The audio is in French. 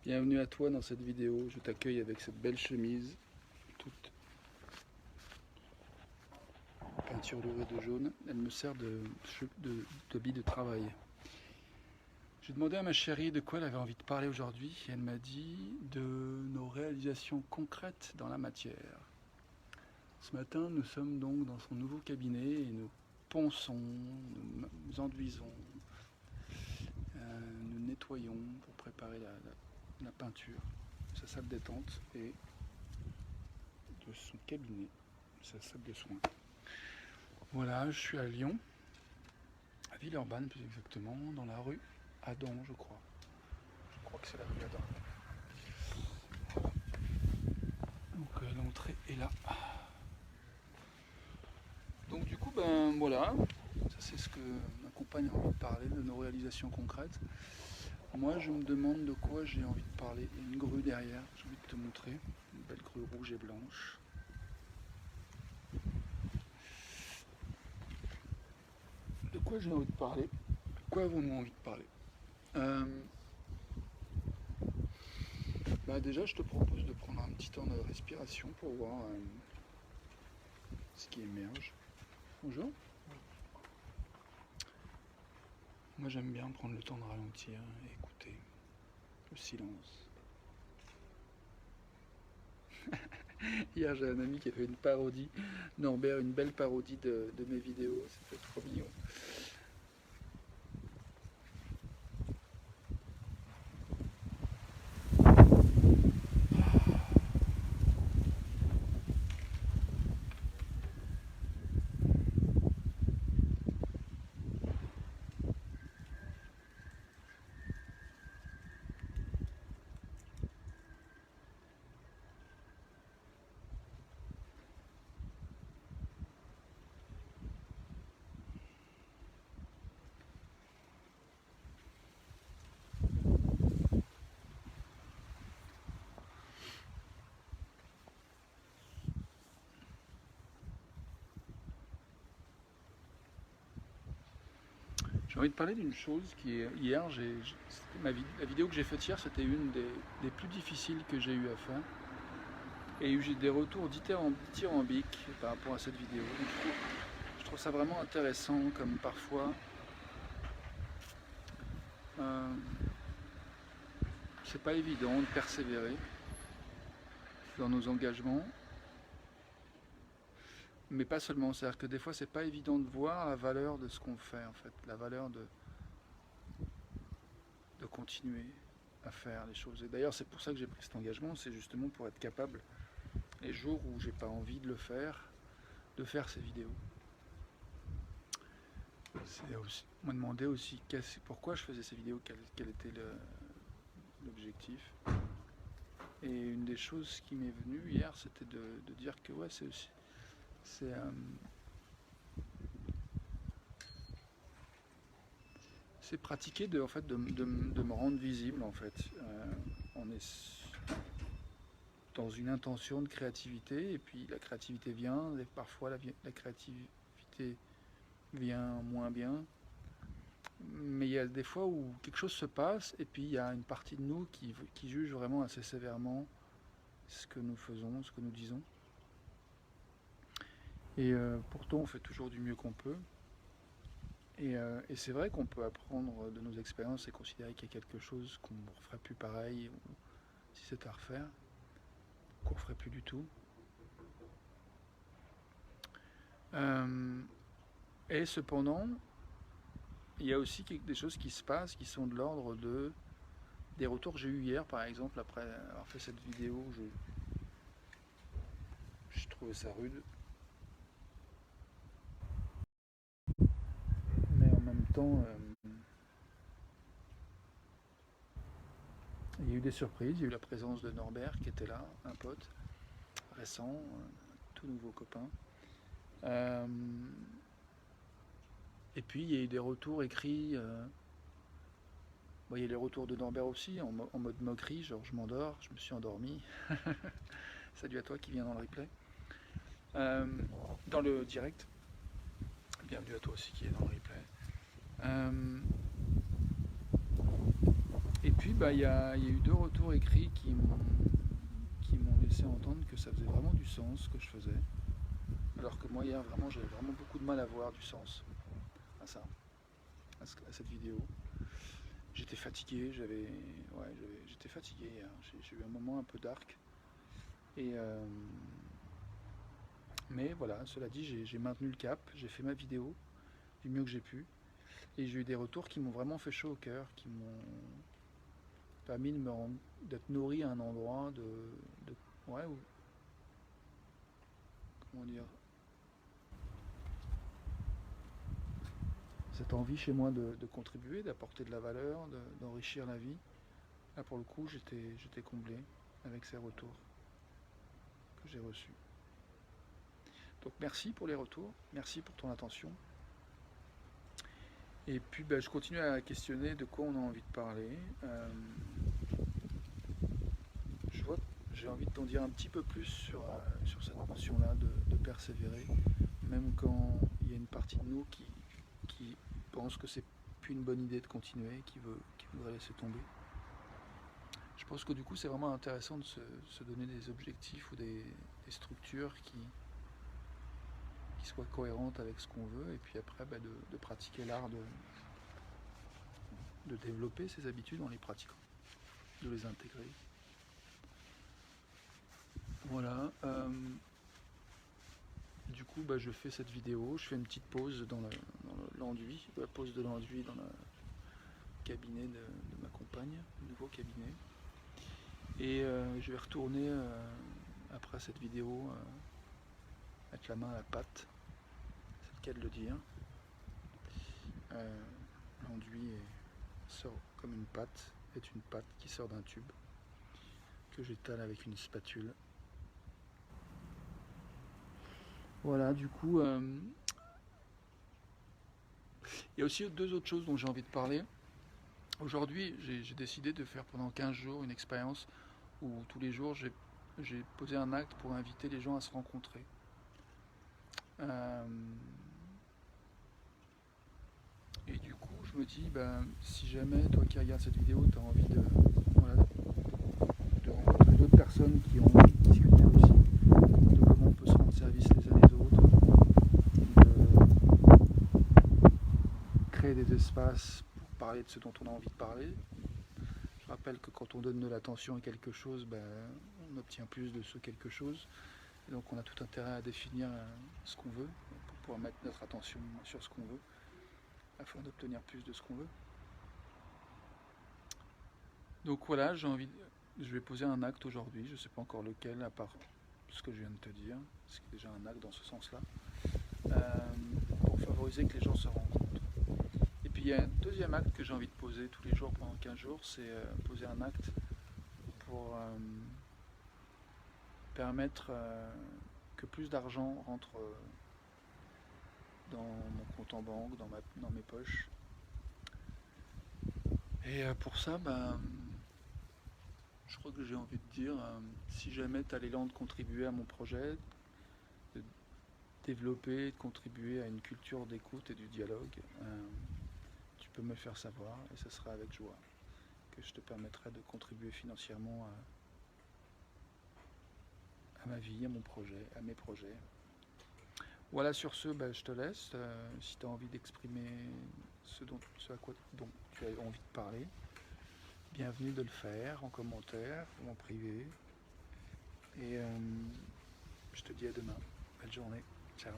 Bienvenue à toi dans cette vidéo. Je t'accueille avec cette belle chemise, toute peinturlurée de jaune. Elle me sert d'habit de travail. J'ai demandé à ma chérie de quoi elle avait envie de parler aujourd'hui et elle m'a dit de nos réalisations concrètes dans la matière. Ce matin, nous sommes donc dans son nouveau cabinet et nous ponçons, nous enduisons, nous nettoyons pour préparer la peinture, sa salle détente et de son cabinet, sa salle de soins. Voilà, je suis à Lyon, à Villeurbanne plus exactement, dans la rue Adam, je crois. Je crois que c'est la rue Adam. Voilà. Donc l'entrée est là. Donc du coup, ben voilà, ça c'est ce que ma compagne a envie de parler, de nos réalisations concrètes. Moi je me demande de quoi j'ai envie de parler. Il y a une grue derrière, j'ai envie de te montrer, une belle grue rouge et blanche. De quoi j'ai envie de parler? De quoi avons-nous envie de parler? Déjà je te propose de prendre un petit temps de respiration pour voir ce qui émerge. Bonjour. Moi j'aime bien prendre le temps de ralentir et écouter le silence. Hier j'ai un ami qui a fait une parodie, Norbert, une belle parodie de mes vidéos, c'était trop mignon. J'ai envie de parler d'une chose qui est hier, la vidéo que j'ai faite hier, c'était une des plus difficiles que j'ai eu à faire. Et j'ai des retours dithyrambiques par rapport à cette vidéo. Donc, je trouve ça vraiment intéressant comme parfois c'est pas évident de persévérer dans nos engagements. Mais pas seulement, c'est-à-dire que des fois c'est pas évident de voir la valeur de ce qu'on fait en fait, la valeur de continuer à faire les choses. Et d'ailleurs c'est pour ça que j'ai pris cet engagement, c'est justement pour être capable, les jours où j'ai pas envie de le faire, de faire ces vidéos. C'est aussi, on m'a demandé aussi pourquoi je faisais ces vidéos, quel était l'objectif. Et une des choses qui m'est venue hier, c'était de dire que ouais, c'est aussi, c'est pratiquer en fait, de me rendre visible en fait. On est dans une intention de créativité et puis la créativité vient, et parfois la créativité vient moins bien. Mais il y a des fois où quelque chose se passe et puis il y a une partie de nous qui juge vraiment assez sévèrement ce que nous faisons, ce que nous disons. Et pourtant on fait toujours du mieux qu'on peut. Et c'est vrai qu'on peut apprendre de nos expériences et considérer qu'il y a quelque chose qu'on ne referait plus pareil, ou si c'est à refaire, qu'on ne referait plus du tout. Et cependant, il y a aussi des choses qui se passent qui sont de l'ordre des retours que j'ai eu hier, par exemple, après avoir fait cette vidéo, je trouvais ça rude. Mais en même temps, il y a eu des surprises, il y a eu la présence de Norbert qui était là, un pote récent, tout nouveau copain. Et puis il y a eu des retours écrits. Il y a les retours de Norbert aussi, en mode moquerie, genre je m'endors, je me suis endormi. Salut à toi qui viens dans le replay. Dans le direct. Bienvenue à toi aussi qui est dans le replay. Et bah, il y a eu 2 retours écrits qui m'ont laissé entendre que ça faisait vraiment du sens ce que je faisais. Alors que moi hier vraiment j'avais vraiment beaucoup de mal à voir du sens à ça, à cette vidéo. J'étais fatigué, j'étais fatigué hier. J'ai eu un moment un peu dark. Et mais voilà, cela dit, j'ai maintenu le cap, j'ai fait ma vidéo du mieux que j'ai pu. Et j'ai eu des retours qui m'ont vraiment fait chaud au cœur, qui m'ont permis d'être nourri à un endroit ouais, comment dire, cette envie chez moi de contribuer, d'apporter de la valeur, d'enrichir la vie. Là pour le coup, j'étais comblé avec ces retours que j'ai reçus. Donc merci pour les retours, merci pour ton attention. Et puis je continue à questionner de quoi on a envie de parler. Je vois que j'ai envie de t'en dire un petit peu plus sur cette notion-là de persévérer, même quand il y a une partie de nous qui pense que c'est plus une bonne idée de continuer, qui voudrait laisser tomber. Je pense que du coup c'est vraiment intéressant de se donner des objectifs ou des structures qui soient cohérentes avec ce qu'on veut, et puis après de pratiquer l'art de développer ces habitudes en les pratiquant, de les intégrer. Voilà. Du coup, je fais cette vidéo, je fais une petite pause dans l'enduit, la pause de l'enduit dans le cabinet de ma compagne, le nouveau cabinet. Et je vais retourner après cette vidéo mettre la main à la pâte, c'est le cas de le dire. L'enduit sort comme une pâte, est une pâte qui sort d'un tube que j'étale avec une spatule. Voilà, du coup, il y a aussi 2 autres choses dont j'ai envie de parler. Aujourd'hui, j'ai décidé de faire pendant 15 jours une expérience où tous les jours j'ai posé un acte pour inviter les gens à se rencontrer. Et du coup, je me dis, si jamais toi qui regardes cette vidéo, tu as envie de rencontrer d'autres personnes qui ont envie de discuter aussi de comment on peut se rendre service les uns les autres, de créer des espaces pour parler de ce dont on a envie de parler. Je rappelle que quand on donne de l'attention à quelque chose, on obtient plus de ce quelque chose. Et donc on a tout intérêt à définir ce qu'on veut pour pouvoir mettre notre attention sur ce qu'on veut afin d'obtenir plus de ce qu'on veut. Donc voilà, je vais poser un acte aujourd'hui, je ne sais pas encore lequel, à part ce que je viens de te dire, ce qui est déjà un acte dans ce sens-là, pour favoriser que les gens se rencontrent. Et puis il y a un deuxième acte que j'ai envie de poser tous les jours pendant 15 jours, c'est poser un acte pour permettre que plus d'argent rentre dans mon compte en banque, dans mes poches. Et pour ça, je crois que j'ai envie de dire, si jamais tu as l'élan de contribuer à mon projet, de développer, de contribuer à une culture d'écoute et du dialogue, tu peux me le faire savoir et ce sera avec joie que je te permettrai de contribuer financièrement à ma vie, à mon projet, à mes projets. Voilà, sur ce, je te laisse. Si tu as envie d'exprimer ce à quoi dont tu as envie de parler, bienvenue de le faire en commentaire ou en privé. Et je te dis à demain. Belle journée. Ciao.